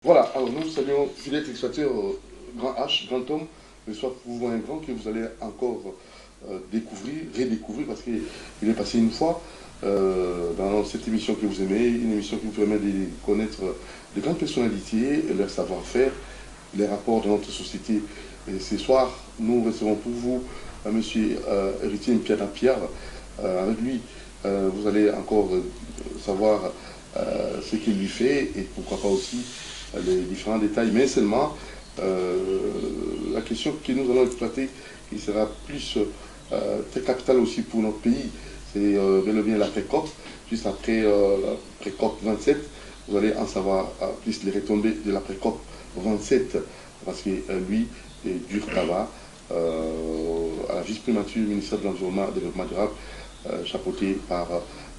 Voilà, alors nous saluons fidèles téléspectateurs, grand H, grand homme, mais soit pour vous un grand que vous allez encore découvrir, redécouvrir, parce qu'il est passé une fois dans cette émission que vous aimez, une émission qui vous permet de connaître de grandes personnalités, leur savoir-faire, les rapports de notre société. Et ce soir, nous recevons pour vous M. Héritier Mpiana-Pierre. Avec lui, vous allez encore savoir ce qu'il lui fait et pourquoi pas aussi les différents détails, mais seulement la question que nous allons exploiter, qui sera plus très capitale aussi pour notre pays, c'est bel et bien la pré-COP. Juste après la pré-COP 27, vous allez en savoir plus les retombées de la pré-COP 27, parce que lui est Durkaba, à la vice-primature du ministère de l'Environnement et du Développement durable, chapeauté par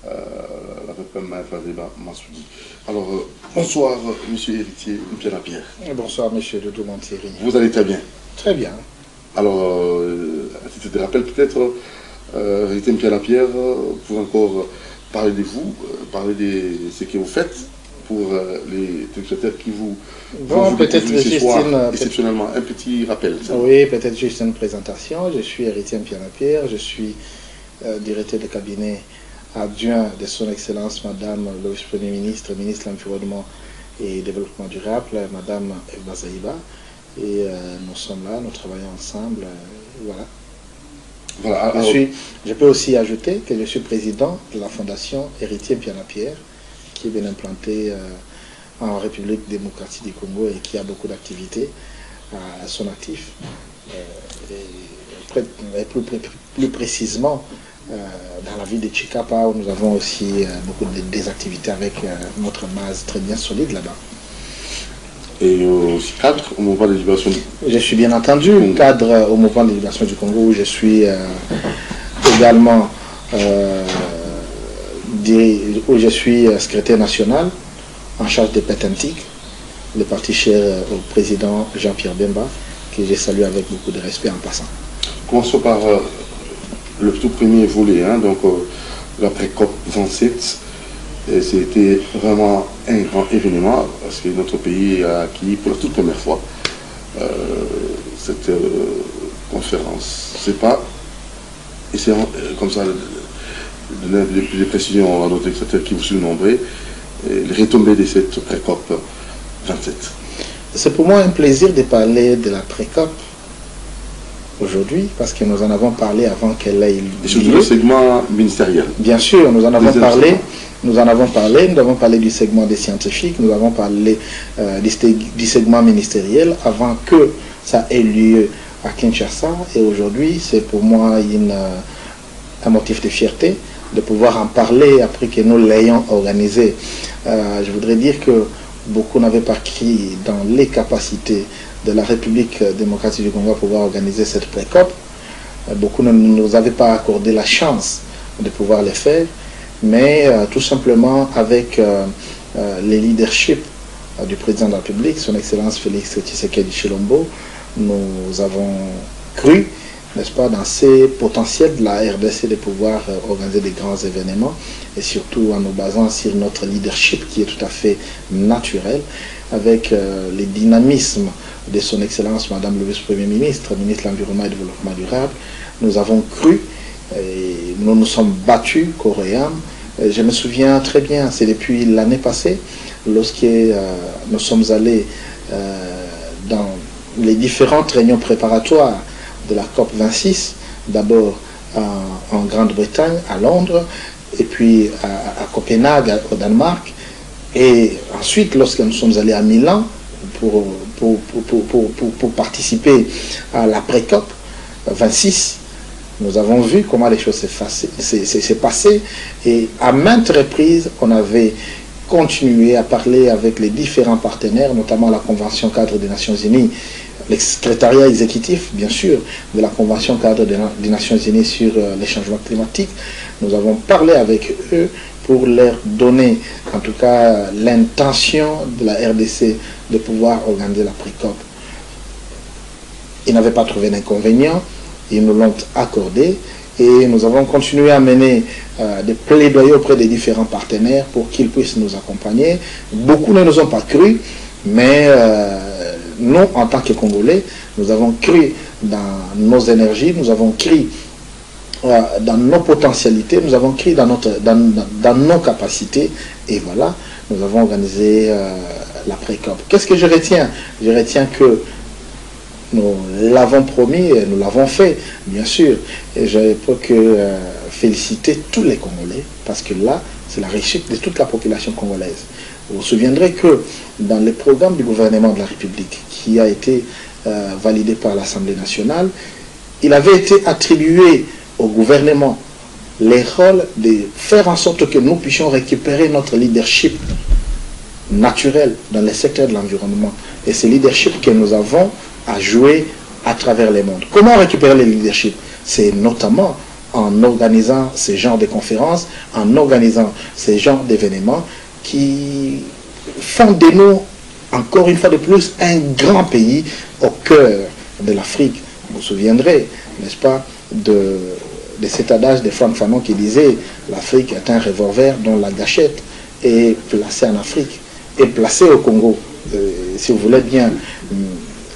la VPM Flaveba Massoudi. Alors, bonsoir, monsieur Héritier Mpiana-Pierre. Bonsoir, monsieur Doudou Montieri. Vous allez très bien? Très bien. Alors, je te rappelle peut-être, Héritier Mpiana-Pierre, pour encore parler de vous, parler de ce que vous faites pour les téléspectateurs qui vous... Bon, peut-être juste exceptionnellement, un petit rappel. Oui, peut-être juste une présentation. Je suis Héritier Mpiana-Pierre, je suis directeur de cabinet adjoint de son Excellence Madame le vice-premier ministre, ministre de l'Environnement et Développement durable, Madame Eva Zaïba. Et nous sommes là, nous travaillons ensemble. Voilà. Je peux aussi ajouter que je suis président de la Fondation Héritier Mpiana-Pierre, qui est bien implantée en République démocratique du Congo et qui a beaucoup d'activités à son actif. Et plus précisément, dans la ville de Chikapa, où nous avons aussi beaucoup des activités avec notre base très bien solide là-bas. Et aussi cadre au mouvement de libération du Congo. Je suis bien entendu cadre au mouvement de libération du Congo, où je suis également où je suis secrétaire national en charge des pétantiques, le parti cher au président Jean-Pierre Bemba, que j'ai salué avec beaucoup de respect en passant. Commençons par le tout premier volet, donc l'après-COP 27. C'était vraiment un grand événement parce que notre pays a acquis pour la toute première fois cette conférence. C'est pas, et c'est comme ça, de donner plus de précisions à nos téléspectateurs qui vous sont nombreux, les retombées de cette pré-COP 27. C'est pour moi un plaisir de parler de la pré-COP aujourd'hui, parce que nous en avons parlé avant qu'elle ait lieu. Et surtout le segment ministériel. Bien sûr, nous en avons parlé. Nous avons parlé du segment des scientifiques, nous avons parlé du segment ministériel avant que ça ait lieu à Kinshasa. Et aujourd'hui, c'est pour moi un motif de fierté de pouvoir en parler après que nous l'ayons organisé. Je voudrais dire que beaucoup n'avaient pas cru dans les capacités de la République démocratique du Congo à pouvoir organiser cette pré-COP. Beaucoup ne nous avaient pas accordé la chance de pouvoir le faire, mais tout simplement avec le leadership du président de la République, son Excellence Félix Tshisekedi Tshilombo, nous avons cru, n'est-ce pas, dans ces potentiels de la RDC de pouvoir organiser des grands événements, et surtout en nous basant sur notre leadership qui est tout à fait naturel, avec le dynamisme de son Excellence Madame le vice-premier ministre, ministre de l'Environnement et du Développement durable. Nous avons cru et nous nous sommes battus corps et âme. Je me souviens très bien, c'est depuis l'année passée, lorsque nous sommes allés dans les différentes réunions préparatoires de la COP 26, d'abord en Grande-Bretagne, à Londres, et puis à Copenhague, au Danemark, et ensuite lorsque nous sommes allés à Milan pour participer à la pré-COP 26, nous avons vu comment les choses s'est passées, et à maintes reprises, on avait continué à parler avec les différents partenaires, notamment la Convention cadre des Nations Unies, le secrétariat exécutif, bien sûr, de la Convention cadre des Nations Unies sur les changements climatiques. Nous avons parlé avec eux pour leur donner, en tout cas, l'intention de la RDC de pouvoir organiser la pré-COP. Ils n'avaient pas trouvé d'inconvénient, ils nous l'ont accordé, et nous avons continué à mener des plaidoyers auprès des différents partenaires pour qu'ils puissent nous accompagner. Beaucoup ne nous ont pas cru, Mais nous, en tant que Congolais, nous avons cru dans nos énergies, nous avons cru dans nos potentialités, nous avons cru dans nos capacités, et voilà, nous avons organisé la pré-COP. Qu'est-ce que je retiens? Je retiens que nous l'avons promis et nous l'avons fait, bien sûr. Et je peux que féliciter tous les Congolais, parce que là, c'est la réussite de toute la population congolaise. Vous vous souviendrez que dans le programme du gouvernement de la République, qui a été validé par l'Assemblée nationale, il avait été attribué au gouvernement les rôles de faire en sorte que nous puissions récupérer notre leadership naturel dans le secteur de l'environnement. Et ce leadership que nous avons à jouer à travers le monde. Comment récupérer le leadership? C'est notamment en organisant ce genre de conférences, en organisant ce genre d'événements qui font de nous, encore une fois de plus, un grand pays au cœur de l'Afrique. Vous vous souviendrez, n'est-ce pas, de cet adage de Franck Fanon qui disait « L'Afrique est un revolver dont la gâchette est placée en Afrique, est placée au Congo, si vous voulez bien. »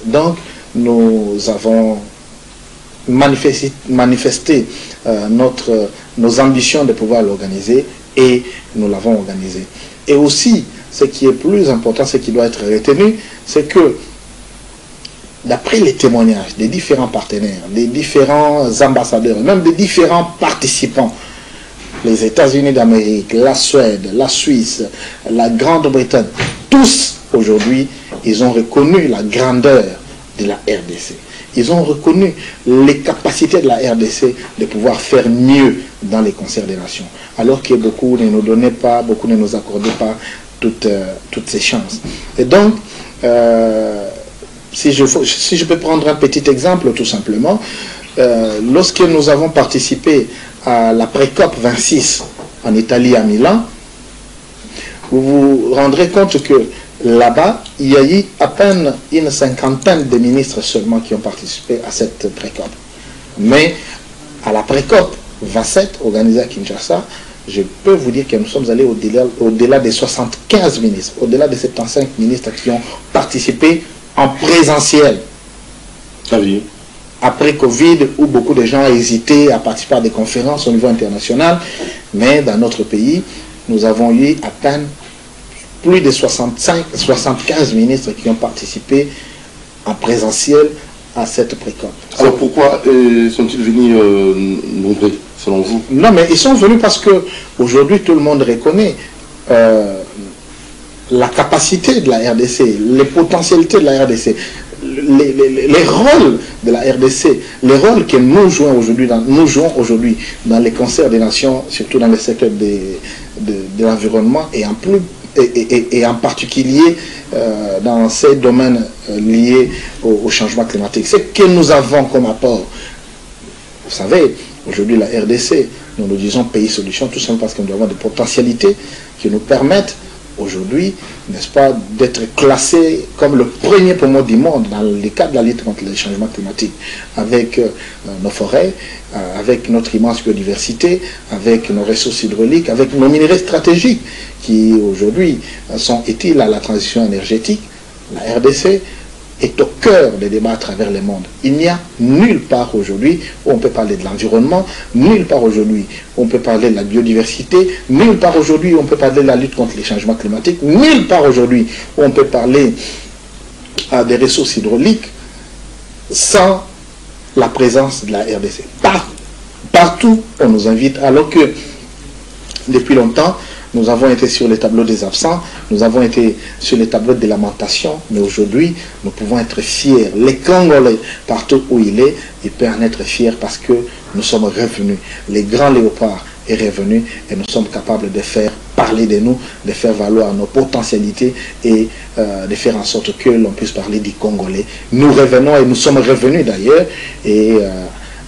Donc, nous avons manifesté nos ambitions de pouvoir l'organiser et nous l'avons organisé. Et aussi, ce qui est plus important, ce qui doit être retenu, c'est que d'après les témoignages des différents partenaires, des différents ambassadeurs, même des différents participants, les États-Unis d'Amérique, la Suède, la Suisse, la Grande-Bretagne, tous aujourd'hui, ils ont reconnu la grandeur de la RDC. Ils ont reconnu les capacités de la RDC de pouvoir faire mieux dans les concerts des nations. Alors que beaucoup ne nous donnaient pas, beaucoup ne nous accordaient pas toutes ces chances. Et donc, si je peux prendre un petit exemple tout simplement, lorsque nous avons participé à la pré-COP 26 en Italie à Milan, vous vous rendrez compte que là-bas, il y a eu à peine une cinquantaine de ministres seulement qui ont participé à cette pré-COP. Mais à la pré-COP 27 organisée à Kinshasa, je peux vous dire que nous sommes allés au-delà des 75 ministres, au-delà des 75 ministres qui ont participé en présentiel. Ah oui. Après Covid, où beaucoup de gens hésitaient à participer à des conférences au niveau international, mais dans notre pays, nous avons eu à peine plus de 75 ministres qui ont participé en présentiel à cette pré-COP. Alors pourquoi sont-ils venus nombreux, selon vous? Non, mais ils sont venus parce que aujourd'hui tout le monde reconnaît la capacité de la RDC, les potentialités de la RDC, les rôles de la RDC, les rôles que nous jouons aujourd'hui dans les concerts des nations, surtout dans le secteur de l'environnement et en particulier dans ces domaines liés au changement climatique. Ce que nous avons comme apport, vous savez, aujourd'hui la RDC, nous nous disons pays solution, tout simplement parce que nous avons des potentialités qui nous permettent aujourd'hui, n'est-ce pas, d'être classés comme le premier poumon du monde dans le cadre de la lutte contre le changement climatique, avec nos forêts, avec notre immense biodiversité, avec nos ressources hydrauliques, avec nos minerais stratégiques qui aujourd'hui sont utiles à la transition énergétique. La RDC est au cœur des débats à travers le monde. Il n'y a nulle part aujourd'hui où on peut parler de l'environnement, nulle part aujourd'hui où on peut parler de la biodiversité, nulle part aujourd'hui où on peut parler de la lutte contre les changements climatiques, nulle part aujourd'hui où on peut parler des ressources hydrauliques sans la présence de la RDC. Partout on nous invite, alors que depuis longtemps, nous avons été sur les tableaux des absents, nous avons été sur les tableaux des lamentations, mais aujourd'hui, nous pouvons être fiers. Les Congolais, partout où il est, il peut en être fier parce que nous sommes revenus. Le grand léopard est revenu et nous sommes capables de faire parler de nous, de faire valoir nos potentialités et de faire en sorte que l'on puisse parler des Congolais. Nous revenons et nous sommes revenus d'ailleurs, et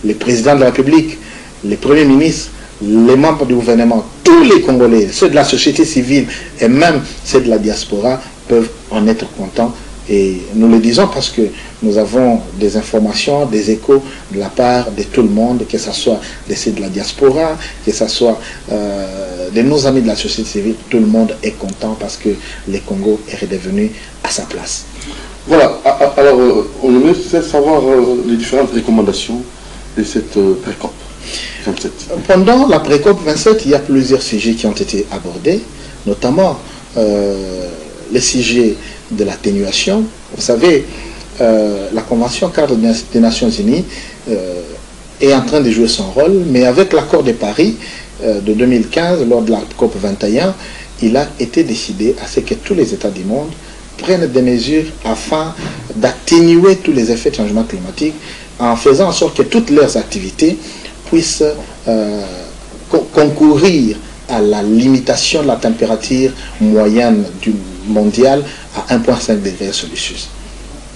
le président de la République, les premiers ministres, les membres du gouvernement, tous les Congolais, ceux de la société civile et même ceux de la diaspora peuvent en être contents Et nous le disons parce que nous avons des informations, des échos de la part de tout le monde, que ce soit des sites de la diaspora, que ce soit de nos amis de la société civile. Tout le monde est content parce que le Congo est redevenu à sa place. Voilà, alors on aimerait savoir les différentes recommandations de cette pré-COP 27. Pendant la pré-COP 27, il y a plusieurs sujets qui ont été abordés, notamment le sujet de l'atténuation. Vous savez, la Convention cadre des Nations Unies est en train de jouer son rôle, mais avec l'accord de Paris de 2015, lors de la COP 21, il a été décidé à ce que tous les États du monde prennent des mesures afin d'atténuer tous les effets de changement climatique en faisant en sorte que toutes leurs activités puissent concourir à la limitation de la température moyenne mondiale à 1,5 degrés Celsius.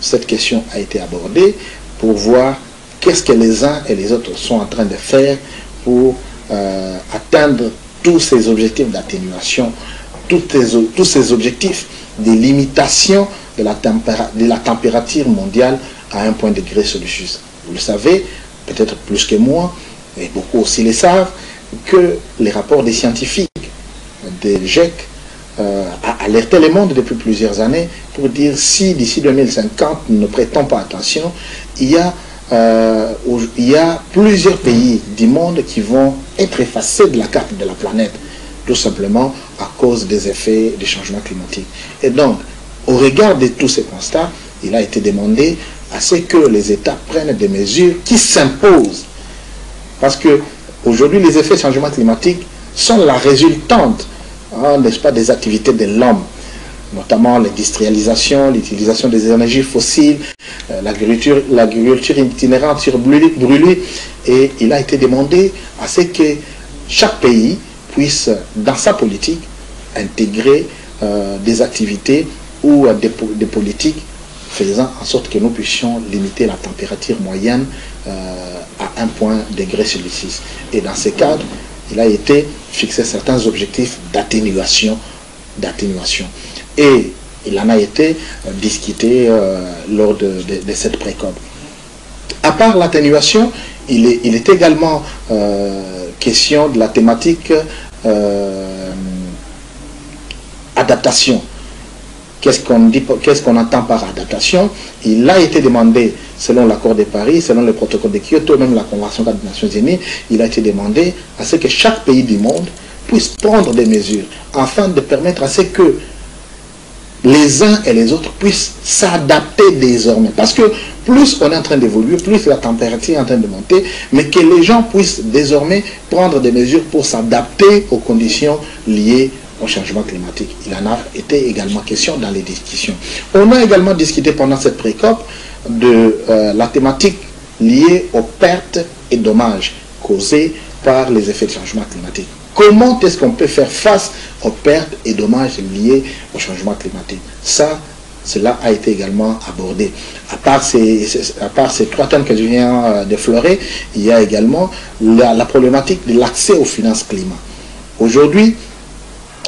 Cette question a été abordée pour voir qu'est-ce que les uns et les autres sont en train de faire pour atteindre tous ces objectifs d'atténuation, tous ces objectifs de limitation de la température mondiale à 1 degré Celsius. Vous le savez, peut-être plus que moi, et beaucoup aussi le savent, que les rapports des scientifiques des GIEC a alerté le monde depuis plusieurs années pour dire si d'ici 2050 nous ne prêtons pas attention, il y a plusieurs pays du monde qui vont être effacés de la carte de la planète, tout simplement à cause des effets du changement climatique. Et donc, au regard de tous ces constats, il a été demandé à ce que les États prennent des mesures qui s'imposent. Parce que aujourd'hui, les effets du changement climatique sont la résultante, n'est-ce pas, des activités de l'homme, notamment l'industrialisation, l'utilisation des énergies fossiles, l'agriculture itinérante sur brûlée. Et il a été demandé à ce que chaque pays puisse, dans sa politique, intégrer des activités ou des politiques faisant en sorte que nous puissions limiter la température moyenne à 1 degré Celsius. Et dans ce cadre, il a été fixé certains objectifs d'atténuation. Et il en a été discuté lors de cette pré-COP. À part l'atténuation, il est également question de la thématique adaptation. Qu'est-ce qu'on entend par adaptation? Il a été demandé, selon l'accord de Paris, selon le protocole de Kyoto, même la Convention des Nations Unies, il a été demandé à ce que chaque pays du monde puisse prendre des mesures afin de permettre à ce que les uns et les autres puissent s'adapter désormais. Parce que plus on est en train d'évoluer, plus la température est en train de monter, mais que les gens puissent désormais prendre des mesures pour s'adapter aux conditions liées au changement climatique. Il en a été également question dans les discussions. On a également discuté pendant cette pré-COP de la thématique liée aux pertes et dommages causés par les effets du changement climatique. Comment est-ce qu'on peut faire face aux pertes et dommages liés au changement climatique? Cela a été également abordé. À part ces trois thèmes que je viens d'effleurer, il y a également la problématique de l'accès aux finances climat. Aujourd'hui,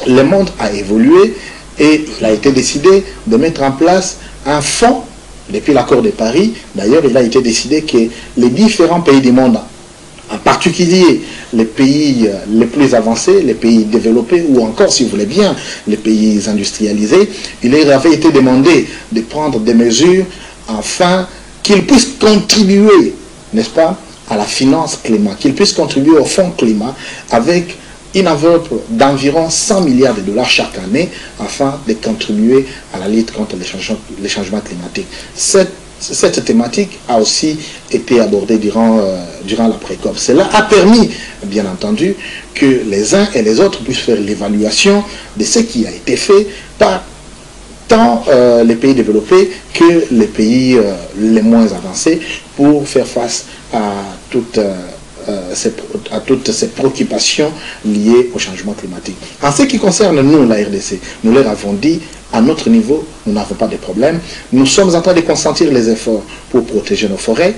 le monde a évolué et il a été décidé de mettre en place un fonds depuis l'accord de Paris. D'ailleurs, il a été décidé que les différents pays du monde, en particulier les pays les plus avancés, les pays développés ou encore, si vous voulez bien, les pays industrialisés, il leur avait été demandé de prendre des mesures afin qu'ils puissent contribuer, n'est-ce pas, à la finance climat, qu'ils puissent contribuer au fonds climat avec une enveloppe d'environ 100 milliards de dollars chaque année afin de contribuer à la lutte contre les changements climatiques. Cette thématique a aussi été abordée durant la pré-COP. Cela a permis, bien entendu, que les uns et les autres puissent faire l'évaluation de ce qui a été fait par tant les pays développés que les pays les moins avancés pour faire face à toutes ces préoccupations liées au changement climatique. En ce qui concerne nous, la RDC, nous leur avons dit, à notre niveau, nous n'avons pas de problème. Nous sommes en train de consentir les efforts pour protéger nos forêts,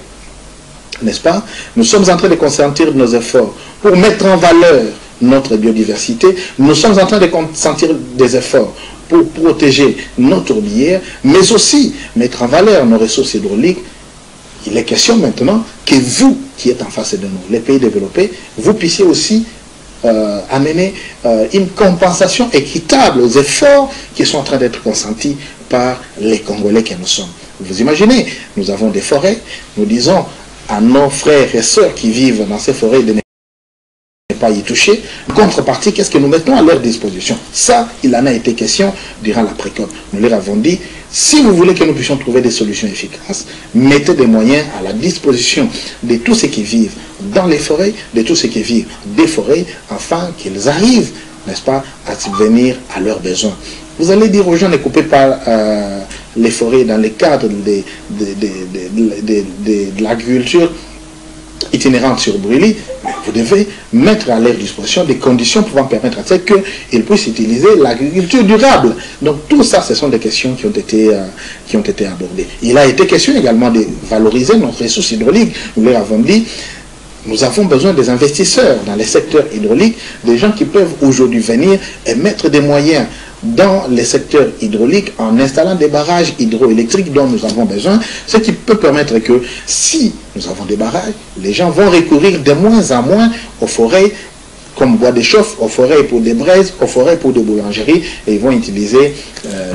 n'est-ce pas? Nous sommes en train de consentir nos efforts pour mettre en valeur notre biodiversité. Nous sommes en train de consentir des efforts pour protéger nos tourbières, mais aussi mettre en valeur nos ressources hydrauliques. Il est question maintenant que vous, qui êtes en face de nous, les pays développés, vous puissiez aussi amener une compensation équitable aux efforts qui sont en train d'être consentis par les Congolais que nous sommes. Vous imaginez, nous avons des forêts, nous disons à nos frères et sœurs qui vivent dans ces forêts de ne pas y toucher. En contrepartie, qu'est-ce que nous mettons à leur disposition? Ça, il en a été question durant la précop. Nous leur avons dit, si vous voulez que nous puissions trouver des solutions efficaces, mettez des moyens à la disposition de tous ceux qui vivent dans les forêts, de tous ceux qui vivent des forêts, afin qu'ils arrivent, n'est-ce pas, à subvenir à leurs besoins. Vous allez dire aux gens, ne coupez pas les forêts dans le cadre de l'agriculture itinérante sur brûlis, mais vous devez mettre à leur disposition des conditions pouvant permettre à ce qu'ils puissent utiliser l'agriculture durable. Donc tout ça, ce sont des questions qui ont été abordées. Il a été question également de valoriser nos ressources hydrauliques. Nous leur avons dit, nous avons besoin des investisseurs dans les secteurs hydrauliques, des gens qui peuvent aujourd'hui venir et mettre des moyens dans les secteurs hydrauliques en installant des barrages hydroélectriques dont nous avons besoin, ce qui peut permettre que si nous avons des barrages, les gens vont recourir de moins en moins aux forêts comme bois de chauffe, aux forêts pour des braises, aux forêts pour des boulangeries, et ils vont utiliser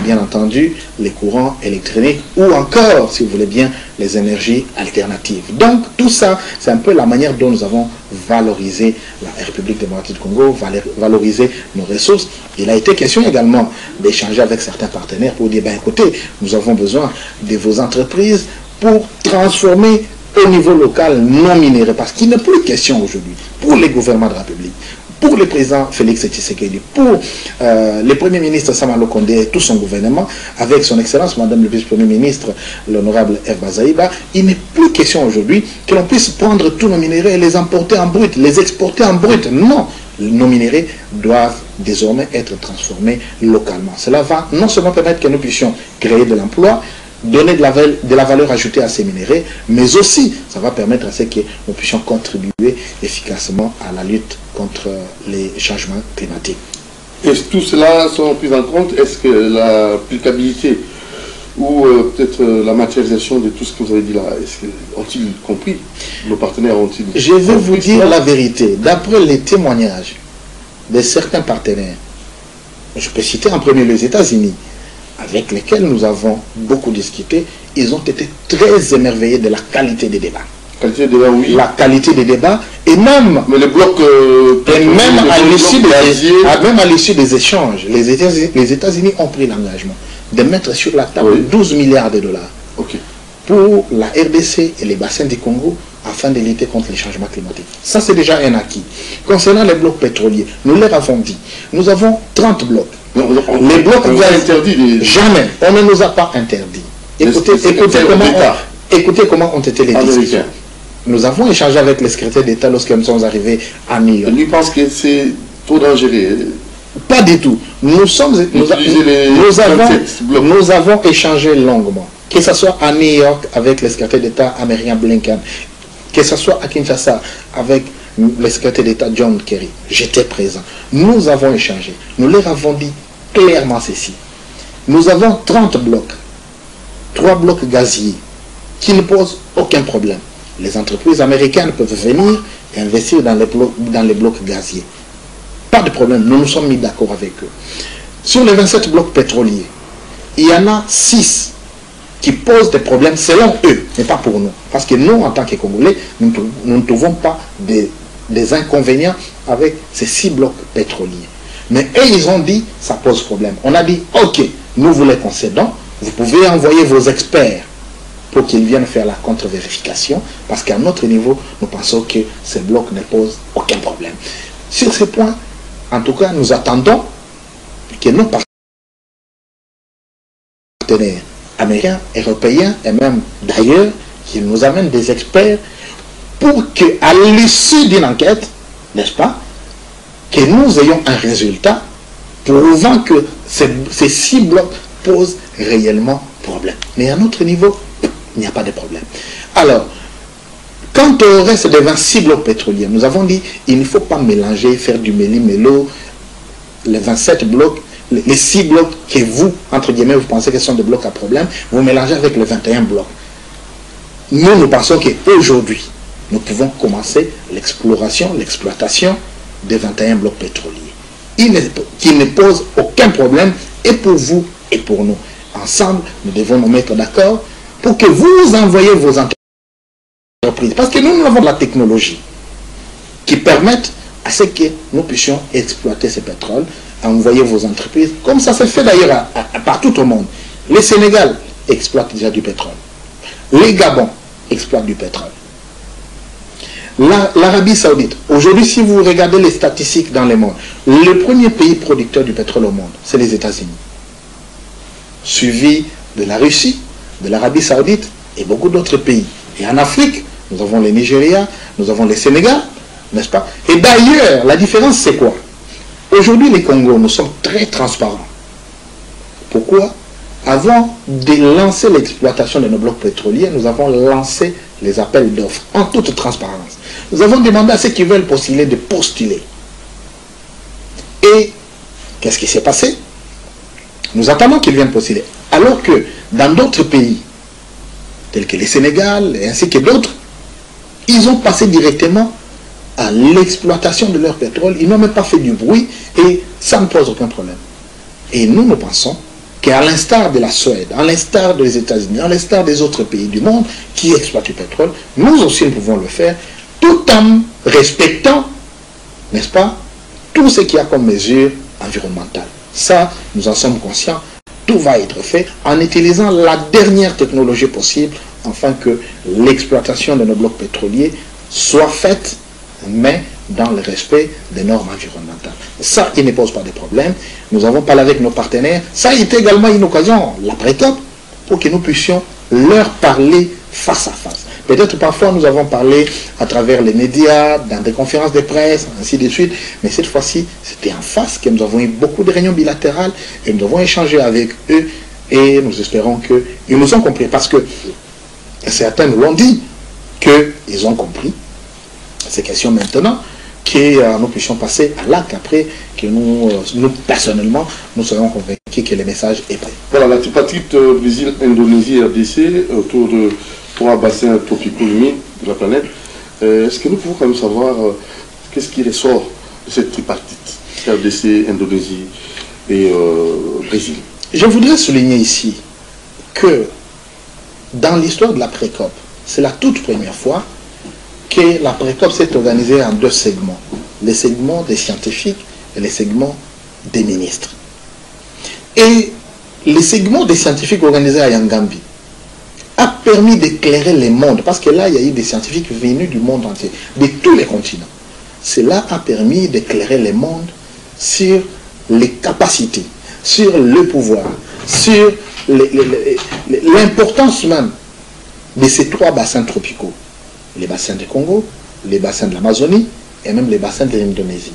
bien entendu les courants électriques ou encore, si vous voulez bien, les énergies alternatives. Donc tout ça, c'est un peu la manière dont nous avons valorisé la République démocratique du Congo, valoriser nos ressources. Il a été question également d'échanger avec certains partenaires pour dire, ben écoutez, nous avons besoin de vos entreprises pour transformer au niveau local non minéré, parce qu'il n'est plus question aujourd'hui pour les gouvernements de la République, pour le président Félix Tshisekedi, pour le Premier ministre Samalo Kondé et tout son gouvernement, avec son excellence Madame le vice-premier ministre, l'honorable Herba Zaïba, il n'est plus question aujourd'hui que l'on puisse prendre tous nos minéraux et les emporter en brut, les exporter en brut. Non, nos minéraux doivent désormais être transformés localement. Cela va non seulement permettre que nous puissions créer de l'emploi, donner de la valeur ajoutée à ces minéraux, mais aussi ça va permettre à ce que nous puissions contribuer efficacement à la lutte contre les changements climatiques. Est-ce que tout cela sont pris en compte? Est-ce que l'applicabilité ou peut-être la matérialisation de tout ce que vous avez dit là, ont-ils compris? Nos partenaires ont-ils compris? Je vais vous dire la vérité. D'après les témoignages de certains partenaires, je peux citer en premier les États-Unis, avec lesquels nous avons beaucoup discuté, ils ont été très émerveillés de la qualité des débats. Qualité des débats, oui. La qualité des débats, et même, mais les blocs, même à l'issue des échanges, les États-Unis ont pris l'engagement de mettre sur la table 12 milliards de dollars pour la RDC et les bassins du Congo afin de lutter contre les changements climatiques. Ça, c'est déjà un acquis. Concernant les blocs pétroliers, nous leur avons dit, nous avons 30 blocs. Les blocs interdits. Jamais. On ne nous a pas interdit. Écoutez comment ont été les discussions. Nous avons échangé avec le secrétaire d'État lorsque nous sommes arrivés à New York. Lui pense que c'est trop dangereux. Pas du tout. Nous avons échangé longuement. Que ce soit à New York avec le secrétaire d'État américain Blinken, que ce soit à Kinshasa avec le secrétaire d'État John Kerry. J'étais présent. Nous avons échangé. Nous leur avons dit clairement ceci. Nous avons 30 blocs, 3 blocs gaziers qui ne posent aucun problème. Les entreprises américaines peuvent venir et investir dans les blocs gaziers. Pas de problème, nous nous sommes mis d'accord avec eux. Sur les 27 blocs pétroliers, il y en a 6 qui posent des problèmes selon eux, mais pas pour nous. Parce que nous, en tant que Congolais, nous ne trouvons pas des inconvénients avec ces 6 blocs pétroliers. Mais eux, ils ont dit, ça pose problème. On a dit, ok, nous vous les concédons, vous pouvez envoyer vos experts pour qu'ils viennent faire la contre-vérification, parce qu'à notre niveau, nous pensons que ces blocs ne posent aucun problème. Sur ces points, en tout cas, nous attendons que nos partenaires américains, européens et même d'ailleurs, qu'ils nous amènent des experts pour qu'à l'issue d'une enquête, n'est-ce pas, que nous ayons un résultat prouvant que ces 6 blocs posent réellement problème. Mais à notre niveau, il n'y a pas de problème. Alors, quant au reste des 26 blocs pétroliers, nous avons dit il ne faut pas mélanger, faire du méli-mélo, les 27 blocs les 6 blocs que vous, entre guillemets, vous pensez que ce sont des blocs à problème, vous mélangez avec les 21 blocs. Nous pensons qu'aujourd'hui, nous pouvons commencer l'exploration, l'exploitation des 21 blocs pétroliers, qui ne posent aucun problème, et pour vous et pour nous. Ensemble, nous devons nous mettre d'accord pour que vous envoyez vos entreprises. Parce que nous avons de la technologie qui permette à ce que nous puissions exploiter ce pétrole, envoyer vos entreprises, comme ça se fait d'ailleurs partout au monde. Le Sénégal exploite déjà du pétrole. Les Gabon exploitent du pétrole. L'Arabie Saoudite, aujourd'hui, si vous regardez les statistiques dans le monde, le premier pays producteur du pétrole au monde, c'est les États-Unis. Suivi de la Russie, de l'Arabie Saoudite et beaucoup d'autres pays. Et en Afrique, nous avons le Nigeria, nous avons le Sénégal, n'est-ce pas? Et d'ailleurs, la différence, c'est quoi? Aujourd'hui, les Congos, nous sommes très transparents. Pourquoi? Avant de lancer l'exploitation de nos blocs pétroliers, nous avons lancé les appels d'offres en toute transparence. Nous avons demandé à ceux qui veulent postuler de postuler. Et qu'est-ce qui s'est passé? Nous attendons qu'ils viennent postuler. Alors que dans d'autres pays, tels que le Sénégal et ainsi que d'autres, ils ont passé directement à l'exploitation de leur pétrole. Ils n'ont même pas fait du bruit et ça ne pose aucun problème. Et nous pensons qu'à l'instar de la Suède, à l'instar des États-Unis, à l'instar des autres pays du monde qui exploitent du pétrole, nous aussi nous pouvons le faire tout en respectant, n'est-ce pas, tout ce qu'il y a comme mesure environnementale. Ça, nous en sommes conscients. Tout va être fait en utilisant la dernière technologie possible afin que l'exploitation de nos blocs pétroliers soit faite, mais dans le respect des normes environnementales. Ça, il ne pose pas de problème. Nous avons parlé avec nos partenaires. Ça a été également une occasion, l'après-COP, pour que nous puissions leur parler face à face. Peut-être parfois nous avons parlé à travers les médias, dans des conférences de presse, ainsi de suite, mais cette fois-ci, c'était en face que nous avons eu beaucoup de réunions bilatérales et nous avons échangé avec eux et nous espérons qu'ils nous ont compris parce que certains nous l'ont dit qu'ils ont compris. C'est question maintenant que nous puissions passer à l'acte après que nous personnellement, nous serons convaincus que le message est prêt. Voilà, la tripartite Brésil, Indonésie et RDC autour de 3 bassins tropicaux humides de la planète. Est-ce que nous pouvons quand même savoir qu'est-ce qui ressort de cette tripartite RDC, Indonésie et Brésil? Je voudrais souligner ici que dans l'histoire de l'après-COP, c'est la toute première fois que l'après-COP s'est organisée en 2 segments. Les segments des scientifiques et les segments des ministres. Et les segments des scientifiques organisés à Yangambi a permis d'éclairer les mondes, parce que là, il y a eu des scientifiques venus du monde entier, de tous les continents. Cela a permis d'éclairer les mondes sur les capacités, sur le pouvoir, sur l'importance même de ces 3 bassins tropicaux. Les bassins du Congo, les bassins de l'Amazonie et même les bassins de l'Indonésie.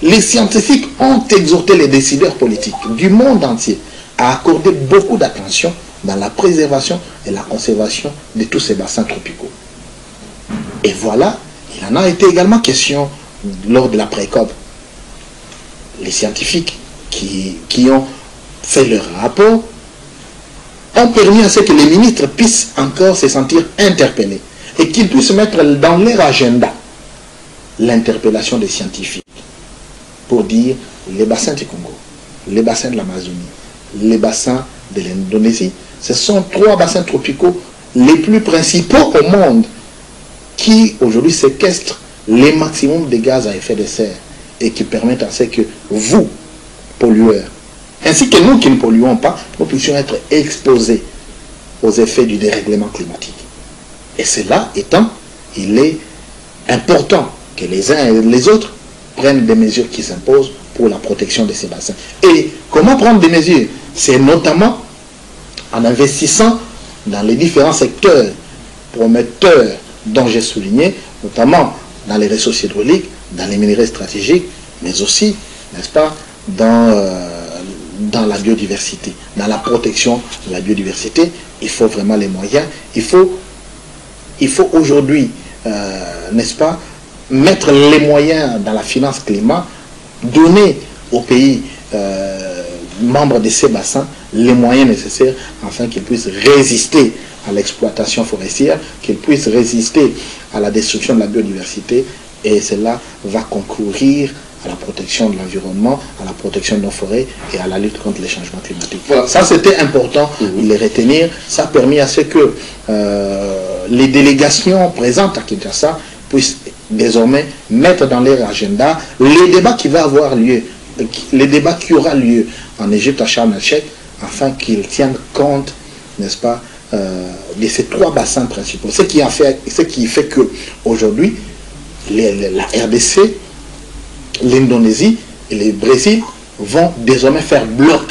Les scientifiques ont exhorté les décideurs politiques du monde entier à accorder beaucoup d'attention dans la préservation et la conservation de tous ces bassins tropicaux. Et voilà, il en a été également question lors de l'après-COP. Les scientifiques qui ont fait leur rapport ont permis à ce que les ministres puissent encore se sentir interpellés et qu'ils puissent mettre dans leur agenda l'interpellation des scientifiques pour dire les bassins du Congo, les bassins de l'Amazonie, les bassins de l'Indonésie, ce sont 3 bassins tropicaux les plus principaux au monde qui aujourd'hui séquestrent les maximums de gaz à effet de serre et qui permettent à ce que vous, pollueurs, ainsi que nous qui ne polluons pas, nous puissions être exposés aux effets du dérèglement climatique. Et cela étant, il est important que les uns et les autres prennent des mesures qui s'imposent pour la protection de ces bassins. Et comment prendre des mesures? C'est notamment en investissant dans les différents secteurs prometteurs dont j'ai souligné, notamment dans les ressources hydrauliques, dans les minerais stratégiques, mais aussi, n'est-ce pas, dans la biodiversité, dans la protection de la biodiversité. Il faut vraiment les moyens. Il faut aujourd'hui, n'est-ce pas, mettre les moyens dans la finance climat, donner aux pays membres de ces bassins les moyens nécessaires afin qu'ils puissent résister à l'exploitation forestière, qu'ils puissent résister à la destruction de la biodiversité, et cela va concourir à la protection de l'environnement, à la protection de nos forêts et à la lutte contre les changements climatiques. Voilà. Ça, c'était important de les retenir. Ça a permis à ce que les délégations présentes à Kinshasa puissent désormais mettre dans leur agenda les débats qui vont avoir lieu, les débats qui aura lieu en Égypte à Sharm el-Sheikh, afin qu'ils tiennent compte, n'est-ce pas, de ces trois bassins principaux. Ce qui fait que aujourd'hui, la RDC, l'Indonésie et le Brésil vont désormais faire bloc,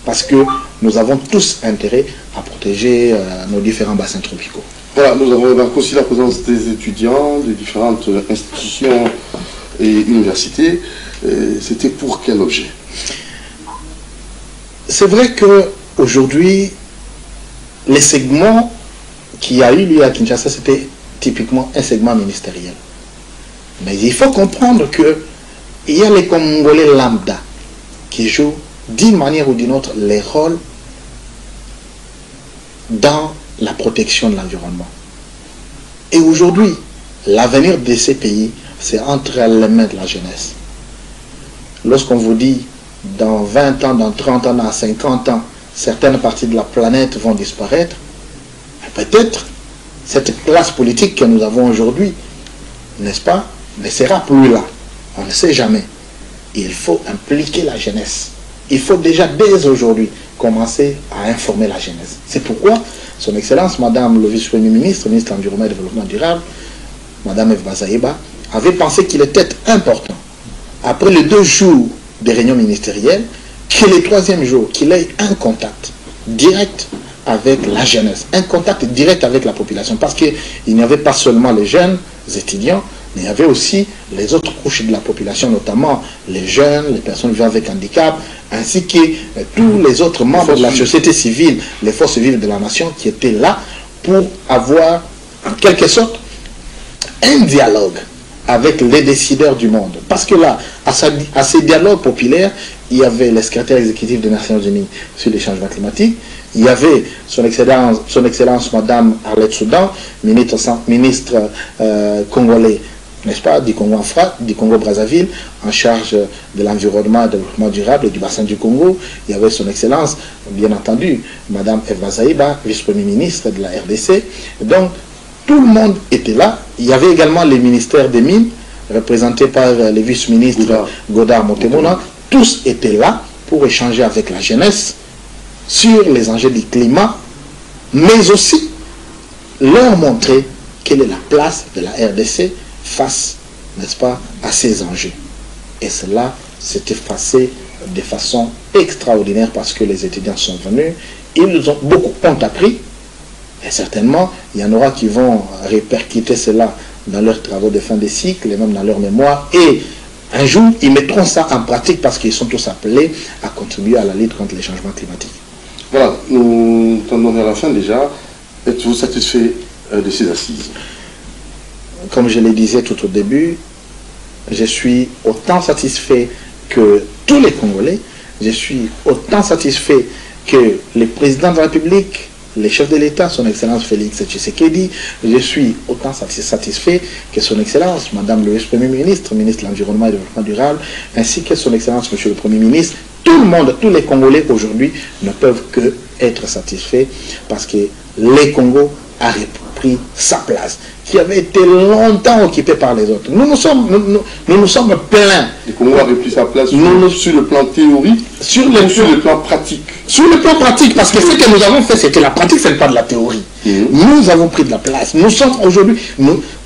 parce que nous avons tous intérêt à protéger nos différents bassins tropicaux. Voilà, nous avons aussi la présence des étudiants, des différentes institutions et universités. C'était pour quel objet? C'est vrai qu'aujourd'hui, les segments qui a eu lieu à Kinshasa, c'était typiquement un segment ministériel. Mais il faut comprendre qu'il y a les Congolais lambda qui jouent d'une manière ou d'une autre les rôles dans la protection de l'environnement. Et aujourd'hui, l'avenir de ces pays, c'est entre les mains de la jeunesse. Lorsqu'on vous dit, dans 20 ans, dans 30 ans, dans 50 ans, certaines parties de la planète vont disparaître, peut-être cette classe politique que nous avons aujourd'hui, n'est-ce pas, ne sera plus là. On ne sait jamais. Il faut impliquer la jeunesse. Il faut déjà dès aujourd'hui commencer à informer la jeunesse. C'est pourquoi Son Excellence, Madame le Vice-Premier ministre, ministre de l'Environnement et du Développement durable, Madame Eva Zaïba, avait pensé qu'il était important, après les 2 jours des réunions ministérielles, que le 3e jour, qu'il ait un contact direct avec la jeunesse, un contact direct avec la population, parce qu'il n'y avait pas seulement les jeunes étudiants, mais il y avait aussi les autres couches de la population, notamment les jeunes, les personnes vivant avec handicap, ainsi que tous les autres membres de la société civile, les forces vives de la nation qui étaient là pour avoir, en quelque sorte, un dialogue avec les décideurs du monde. Parce que là, à ces dialogues populaires, il y avait le secrétaire exécutif des Nations Unies sur les changements climatiques, il y avait son Excellence Madame Arlette Soudan, ministre congolais, n'est-ce pas, du Congo-Brazzaville, en charge de l'environnement, du développement durable et du bassin du Congo. Il y avait son Excellence, bien entendu, Madame Eva Zaïba, vice-premier ministre de la RDC. Donc, tout le monde était là. Il y avait également les ministères des Mines, représentés par le vice-ministre Godard Montemona. Tous étaient là pour échanger avec la jeunesse sur les enjeux du climat, mais aussi leur montrer quelle est la place de la RDC face, n'est-ce pas, à ces enjeux. Et cela s'était passé de façon extraordinaire parce que les étudiants sont venus, beaucoup ont appris, et certainement, il y en aura qui vont répercuter cela dans leurs travaux de fin de cycle et même dans leur mémoire. Et un jour, ils mettront ça en pratique parce qu'ils sont tous appelés à contribuer à la lutte contre les changements climatiques. Voilà, nous tendons vers la fin déjà. Êtes-vous satisfait de ces assises? Comme je le disais tout au début, je suis autant satisfait que tous les Congolais. Je suis autant satisfait que le président de la République, les chefs de l'État, son Excellence Félix Tshisekedi. Je suis autant satisfait que son Excellence, Madame le Vice-Premier ministre, ministre de l'Environnement et du Développement durable, ainsi que son Excellence, Monsieur le Premier ministre. Tout le monde, tous les Congolais aujourd'hui ne peuvent que être satisfaits parce que le Congo a repris sa place, qui avait été longtemps occupée par les autres. Nous nous sommes plaints. Le Congo a repris sa place sur le plan théorique, sur le plan pratique. Sur le plan pratique, parce que ce que nous avons fait, c'était la pratique, ce n'est pas de la théorie. Nous avons pris de la place. Nous sommes aujourd'hui,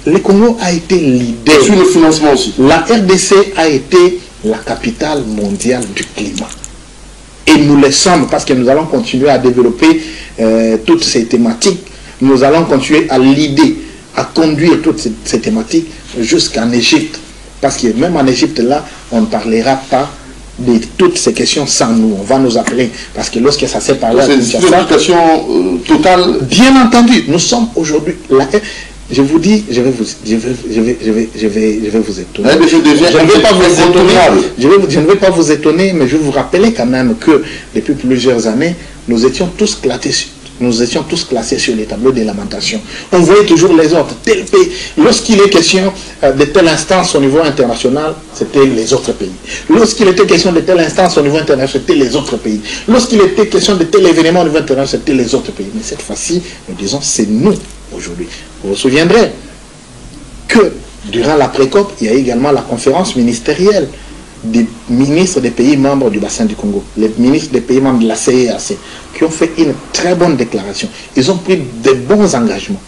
le Congo a été leader. Sur le financement aussi. La RDC a été la capitale mondiale du climat. Et nous le sommes parce que nous allons continuer à développer toutes ces thématiques. Nous allons continuer à l'idée, à conduire toutes ces thématiques jusqu'en Égypte. Parce que même en Égypte, là, on ne parlera pas de toutes ces questions sans nous. On va nous appeler. Parce que lorsque ça s'est parlé à Kinshasa, c'est une application totale. Bien entendu, nous sommes aujourd'hui... je vous dis, je vais vous étonner. Je ne vais pas vous étonner. Je ne vais pas vous étonner, mais je vais vous rappeler quand même que depuis plusieurs années, nous étions tous classés sur les tableaux des lamentations. On voyait toujours les autres. Tel pays. Lorsqu'il est question de telle instance au niveau international, c'était les autres pays. Lorsqu'il était question de telle instance au niveau international, c'était les autres pays. Lorsqu'il était question de tel événement au niveau international, c'était les autres pays. Mais cette fois-ci, nous disons, c'est nous aujourd'hui. Vous vous souviendrez que durant l'après-COP, il y a également la conférence ministérielle des ministres des pays membres du bassin du Congo, les ministres des pays membres de la CEAC, qui ont fait une très bonne déclaration. Ils ont pris de bons engagements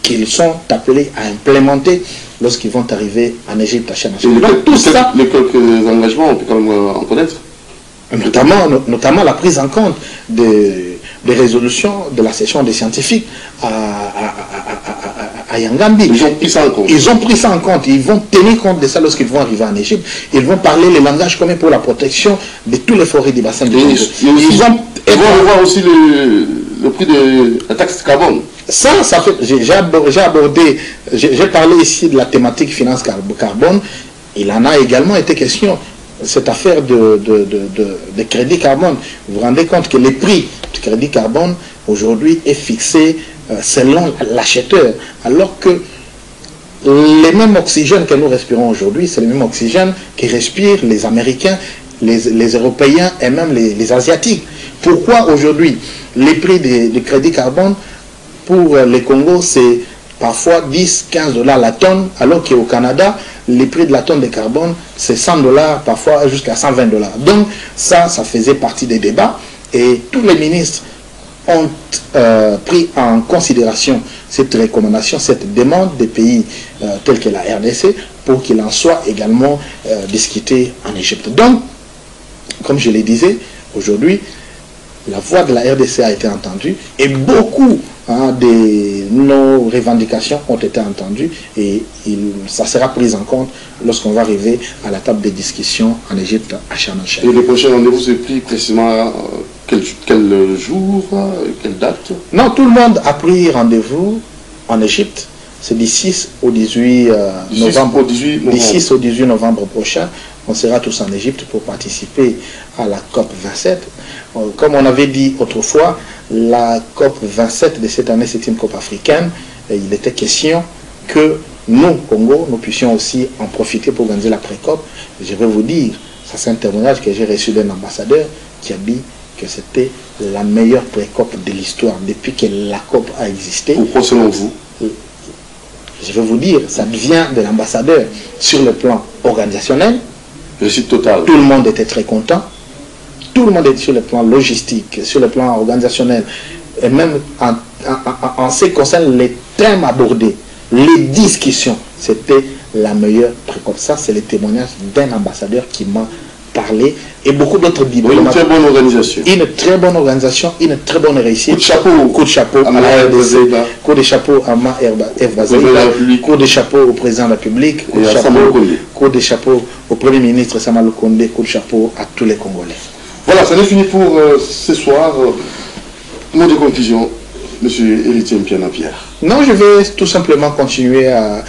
qu'ils sont appelés à implémenter lorsqu'ils vont arriver en Égypte à Sharm el-Sheikh. Donc tout ça, les quelques engagements, on peut quand même en connaître. Notamment la prise en compte des résolutions de la session des scientifiques à Yangambi. Ils ont pris ça en compte. Ils ont pris ça en compte. Ils vont tenir compte de ça lorsqu'ils vont arriver en Égypte. Ils vont parler les langages communs pour la protection de tous les forêts du bassin du Congo. Ils vont revoir aussi le prix de la taxe carbone. Ça fait. J'ai parlé ici de la thématique finance carbone. Il en a également été question. Cette affaire de crédit carbone. Vous vous rendez compte que le prix du crédit carbone aujourd'hui est fixé selon l'acheteur, alors que les mêmes oxygènes que nous respirons aujourd'hui, c'est le même oxygène que respirent les Américains, les Européens et même les Asiatiques. Pourquoi aujourd'hui les prix des crédits carbone pour les Congo, c'est parfois 10-15 $ la tonne, alors qu'au Canada, les prix de la tonne de carbone, c'est 100 $, parfois jusqu'à 120 $. Donc ça faisait partie des débats et tous les ministres ont pris en considération cette recommandation, cette demande des pays tels que la RDC pour qu'il en soit également discuté en Égypte. Donc, comme je le disais, aujourd'hui, la voix de la RDC a été entendue et beaucoup de nos revendications ont été entendues et ça sera pris en compte lorsqu'on va arriver à la table de discussion en Égypte à Sharm el-Sheikh. Et le prochain rendez-vous c'est pris précisément quel jour, quelle date? Non, tout le monde a pris rendez-vous en Égypte. C'est du 6 au 18 novembre. Du 6 au 18 novembre prochain, on sera tous en Égypte pour participer à la COP 27. Comme on avait dit autrefois, la COP 27 de cette année, c'est une COP africaine. Et il était question que nous, Congo, nous puissions aussi en profiter pour organiser la pré-COP. Je vais vous dire, ça c'est un témoignage que j'ai reçu d'un ambassadeur qui a dit que c'était la meilleure pré-COP de l'histoire depuis que la COP a existé. Pourquoi selon vous? Je vais vous dire, ça vient de l'ambassadeur sur le plan organisationnel. Réussite totale. Tout le monde était très content. Tout le monde était sur le plan logistique, sur le plan organisationnel. Et même en ce qui concerne les thèmes abordés, les discussions, c'était la meilleure pré-COP. Ça, c'est le témoignage d'un ambassadeur qui m'a parlé et beaucoup d'autres diplomates. Une très bonne organisation. Une très bonne organisation, une très bonne réussite. Coup de chapeau à la RDC, coup de chapeau à Ma Bazaïba, coup de chapeau au président de la République, coup de chapeau au Premier ministre Samalou Kondé, coup de chapeau à tous les Congolais. Voilà, ça n'est fini pour ce soir. Mot de conclusion, M. Héritier Mpiana-Pierre. Non, je vais tout simplement continuer à...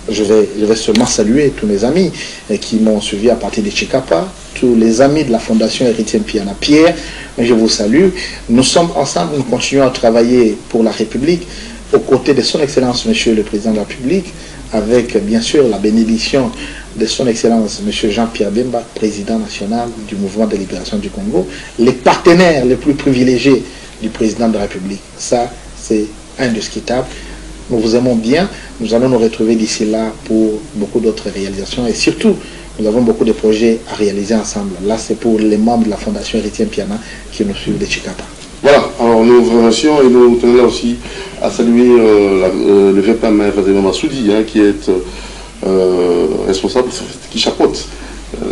Je vais seulement saluer tous mes amis qui m'ont suivi à partir de Chikapa, tous les amis de la Fondation Héritier Mpiana-Pierre. Je vous salue. Nous sommes ensemble, nous continuons à travailler pour la République, aux côtés de son Excellence, Monsieur le Président de la République, avec bien sûr la bénédiction de son Excellence, Monsieur Jean-Pierre Bemba, Président national du Mouvement de libération du Congo, les partenaires les plus privilégiés du Président de la République. Ça, c'est indiscutable. Nous vous aimons bien. Nous allons nous retrouver d'ici là pour beaucoup d'autres réalisations. Et surtout, nous avons beaucoup de projets à réaliser ensemble. Là, c'est pour les membres de la Fondation Héritier Mpiana qui nous suivent de Chikapa. Voilà, alors nous vous remercions et nous tenons là aussi à saluer le VP Maire Massoudi, qui est responsable, qui chapeaute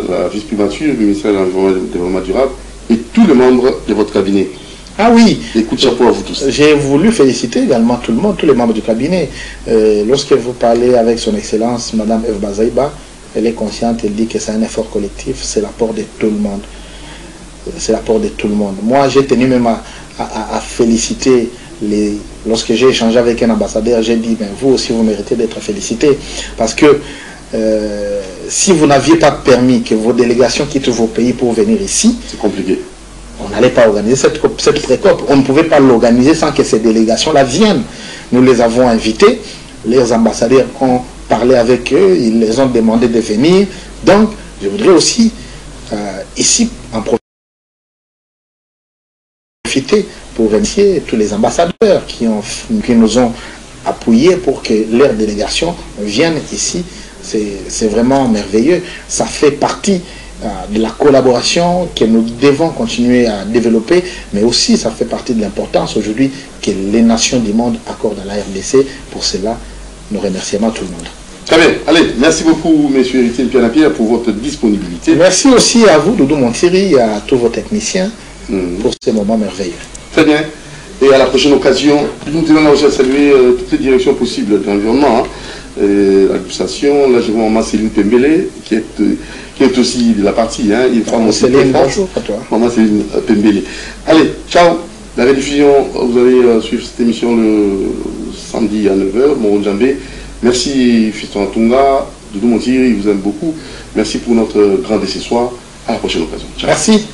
la vice-primature du ministère de l'Environnement et du Développement durable et tous les membres de votre cabinet. Ah oui, et coup de chapeau à vous tous. J'ai voulu féliciter également tout le monde, tous les membres du cabinet. Lorsque vous parlez avec son Excellence, Madame Eve Bazaïba, elle est consciente, elle dit que c'est un effort collectif, c'est l'apport de tout le monde. C'est l'apport de tout le monde. Moi, j'ai tenu même à féliciter lorsque j'ai échangé avec un ambassadeur, j'ai dit, ben, vous aussi, vous méritez d'être félicité. Parce que si vous n'aviez pas permis que vos délégations quittent vos pays pour venir ici, c'est compliqué. On n'allait pas organiser cette pré-COP. On ne pouvait pas l'organiser sans que ces délégations-là viennent. Nous les avons invités, les ambassadeurs ont parlé avec eux, ils les ont demandé de venir. Donc, je voudrais aussi, ici, en profiter pour remercier tous les ambassadeurs qui nous ont appuyés pour que leur délégation vienne ici. C'est vraiment merveilleux. Ça fait partie de la collaboration que nous devons continuer à développer, mais aussi ça fait partie de l'importance aujourd'hui que les nations du monde accordent à la RDC. Pour cela, nous remercions tout le monde. Très bien. Allez, merci beaucoup, M. Héritier Pianapierre, pour votre disponibilité. Merci aussi à vous, Doudou Montiri, et à tous vos techniciens pour ces moments merveilleux. Très bien. Et à la prochaine occasion, nous tenons aussi à saluer toutes les directions possibles de l'environnement, l'administration. Là, je vois Maman Céline Pembele, qui est aussi de la partie. Hein, Maman Céline, bonjour à toi. Maman Céline Pembele. Allez, ciao. La rediffusion, vous allez suivre cette émission le samedi à 9h, Moro Djambé. Merci Fiston Atunga, Doudou Montiri, il vous aime beaucoup. Merci pour notre grand décès soir. À la prochaine occasion. Ciao. Merci.